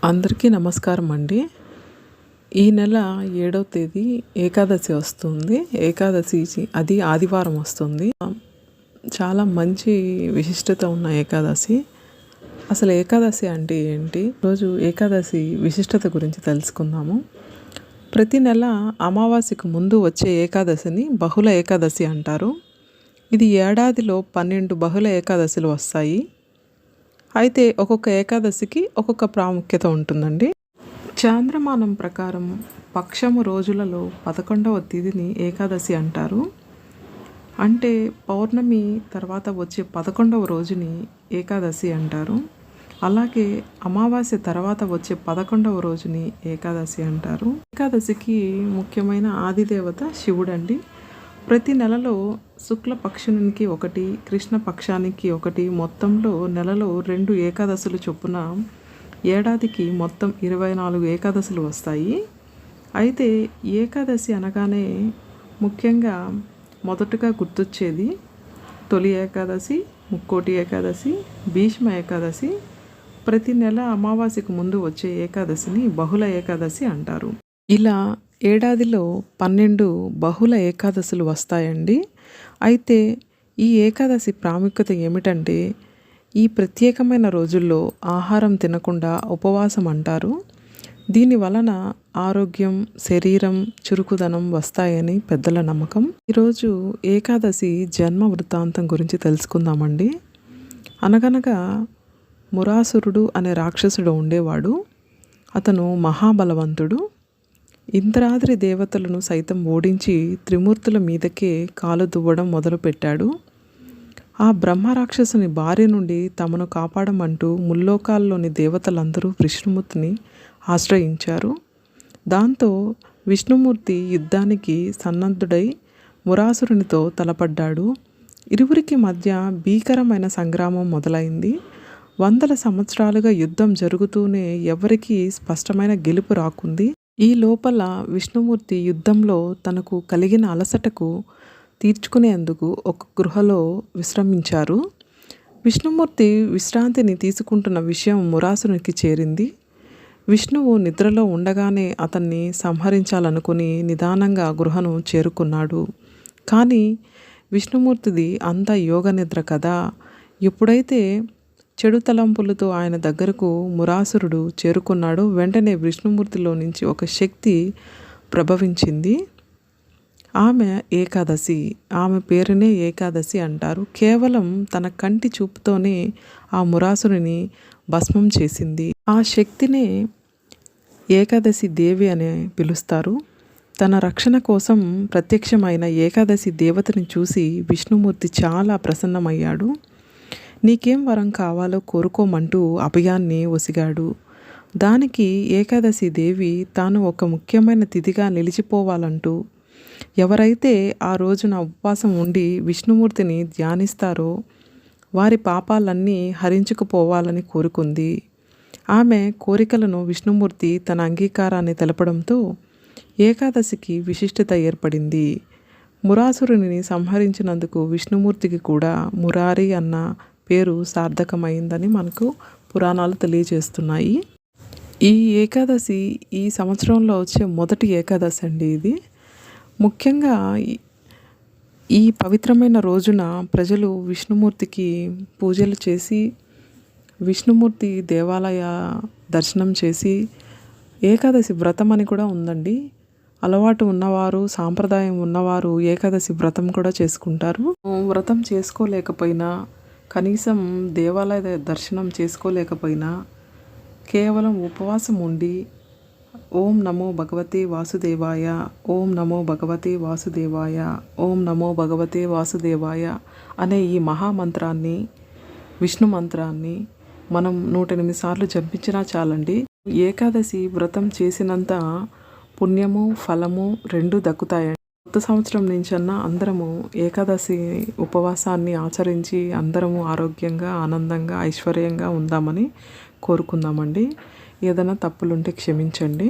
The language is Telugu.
అందరికీ నమస్కారం అండి. ఈ నెల 7వ తేదీ ఏకాదశి వస్తుంది. ఏకాదశి అది ఆదివారం వస్తుంది. చాలా మంచి విశిష్టత ఉన్న ఏకాదశి. అసలు ఏకాదశి అంటే ఏంటి? రోజు ఏకాదశి విశిష్టత గురించి తెలుసుకుందాము. ప్రతి నెల అమావాస్యకు ముందు వచ్చే ఏకాదశిని బహుళ ఏకాదశి అంటారు. ఇది ఏడాదిలో 12 బహుళ ఏకాదశులు వస్తాయి. అయితే ఒక్కొక్క ఏకాదశికి ఒక్కొక్క ప్రాముఖ్యత ఉంటుందండి. చాంద్రమానం ప్రకారం పక్షము రోజులలో 11వ తేదీని ఏకాదశి అంటారు. అంటే పౌర్ణమి తర్వాత వచ్చే 11వ రోజుని ఏకాదశి అంటారు. అలాగే అమావాస్య తర్వాత వచ్చే 11వ రోజుని ఏకాదశి అంటారు. ఏకాదశికి ముఖ్యమైన ఆదిదేవత శివుడండి. ప్రతి నెలలో శుక్ల పక్షానికి ఒకటి, కృష్ణ పక్షానికి ఒకటి, మొత్తంలో నెలలో 2 ఏకాదశులు చొప్పున ఏడాదికి మొత్తం 24 ఏకాదశులు వస్తాయి. అయితే ఏకాదశి అనగానే ముఖ్యంగా మొదటగా గుర్తొచ్చేది తొలి ఏకాదశి, ముక్కోటి ఏకాదశి, భీష్మ ఏకాదశి. ప్రతి నెల అమావాస్యకు ముందు వచ్చే ఏకాదశిని బహుళ ఏకాదశి అంటారు. ఇలా ఏడాదిలో 12 బహుళ ఏకాదశులు వస్తాయండి. అయితే ఈ ఏకాదశి ప్రాముఖ్యత ఏమిటంటే, ఈ ప్రత్యేకమైన రోజుల్లో ఆహారం తినకుండా ఉపవాసం అంటారు. దీని వలన ఆరోగ్యం, శరీరం, చురుకుదనం వస్తాయని పెద్దల నమ్మకం. ఈరోజు ఏకాదశి జన్మ వృత్తాంతం గురించి తెలుసుకుందామండి. అనగనగా మురాసురుడు అనే రాక్షసుడు ఉండేవాడు. అతను మహాబలవంతుడు. ఇంద్రాద్రి దేవతలను సైతం ఓడించి త్రిమూర్తుల మీదకే కాలు దువ్వడం మొదలుపెట్టాడు. ఆ బ్రహ్మరాక్షసుని భార్య నుండి తమను కాపాడమంటూ ముల్లోకాల్లోని దేవతలందరూ విష్ణుమూర్తిని ఆశ్రయించారు. దాంతో విష్ణుమూర్తి యుద్ధానికి సన్నద్ధుడై మురాసురునితో తలపడ్డాడు. ఇరువురికి మధ్య భీకరమైన సంగ్రామం మొదలైంది. వందల సంవత్సరాలుగా యుద్ధం జరుగుతూనే ఎవరికీ స్పష్టమైన గెలుపు రాకుంది. ఈ లోపల విష్ణుమూర్తి యుద్ధంలో తనకు కలిగిన అలసటకు తీర్చుకునేందుకు ఒక గృహలో విశ్రమించారు. విష్ణుమూర్తి విశ్రాంతిని తీసుకుంటున్న విషయం మురాసురునికి చేరింది. విష్ణువు నిద్రలో ఉండగానే అతన్ని సంహరించాలనుకుని నిదానంగా గృహను చేరుకున్నాడు. కానీ విష్ణుమూర్తిది అంతా యోగ నిద్ర కదా. ఎప్పుడైతే చెడు తలంపులతో ఆయన దగ్గరకు మురాసురుడు చేరుకున్నాడు, వెంటనే విష్ణుమూర్తిలో నుంచి ఒక శక్తి ప్రభవించింది. ఆమె ఏకాదశి. ఆమె పేరునే ఏకాదశి అంటారు. కేవలం తన కంటి చూపుతోనే ఆ మురాసురుని భస్మం చేసింది. ఆ శక్తినే ఏకాదశి దేవి అని పిలుస్తారు. తన రక్షణ కోసం ప్రత్యక్షమైన ఏకాదశి దేవతని చూసి విష్ణుమూర్తి చాలా ప్రసన్నమయ్యాడు. నీకేం వరం కావాలో కోరుకోమంటూ అభయాన్ని ఒసిగాడు. దానికి ఏకాదశి దేవి తాను ఒక ముఖ్యమైన తిథిగా నిలిచిపోవాలంటూ, ఎవరైతే ఆ రోజున ఉపవాసం ఉండి విష్ణుమూర్తిని ధ్యానిస్తారో వారి పాపాలన్నీ హరించుకుపోవాలని కోరుకుంది. ఆమె కోరికలను విష్ణుమూర్తి తన అంగీకారాన్ని తెలపడంతో ఏకాదశికి విశిష్టత ఏర్పడింది. మురాసురుని సంహరించినందుకు విష్ణుమూర్తికి కూడా మురారి అన్న పేరు సార్థకమైందని మనకు పురాణాలు తెలియజేస్తున్నాయి. ఈ ఏకాదశి ఈ సంవత్సరంలో వచ్చే మొదటి ఏకాదశి అండి ఇది. ముఖ్యంగా ఈ పవిత్రమైన రోజున ప్రజలు విష్ణుమూర్తికి పూజలు చేసి, విష్ణుమూర్తి దేవాలయ దర్శనం చేసి, ఏకాదశి వ్రతం అని కూడా ఉందండి. అలవాటు ఉన్నవారు, సాంప్రదాయం ఉన్నవారు ఏకాదశి వ్రతం కూడా చేసుకుంటారు. వ్రతం చేసుకోలేకపోయినా, కనీసం దేవాలయ దర్శనం చేసుకోలేకపోయినా, కేవలం ఉపవాసం ఉండి ఓం నమో భగవతే వాసుదేవాయ, ఓం నమో భగవతే వాసుదేవాయ, ఓం నమో భగవతే వాసుదేవాయ అనే ఈ మహామంత్రాన్ని, విష్ణు మంత్రాన్ని మనం 108 సార్లు జపించినా చాలండి. ఏకాదశి వ్రతం చేసినంత పుణ్యము, ఫలము 2 దక్కుతాయండి. కొత్త సంవత్సరం నుంచన్నా అందరము ఏకాదశి ఉపవాసాన్ని ఆచరించి అందరము ఆరోగ్యంగా, ఆనందంగా, ఐశ్వర్యంగా ఉందామని కోరుకుందామండి. ఏదైనా తప్పులుంటే క్షమించండి.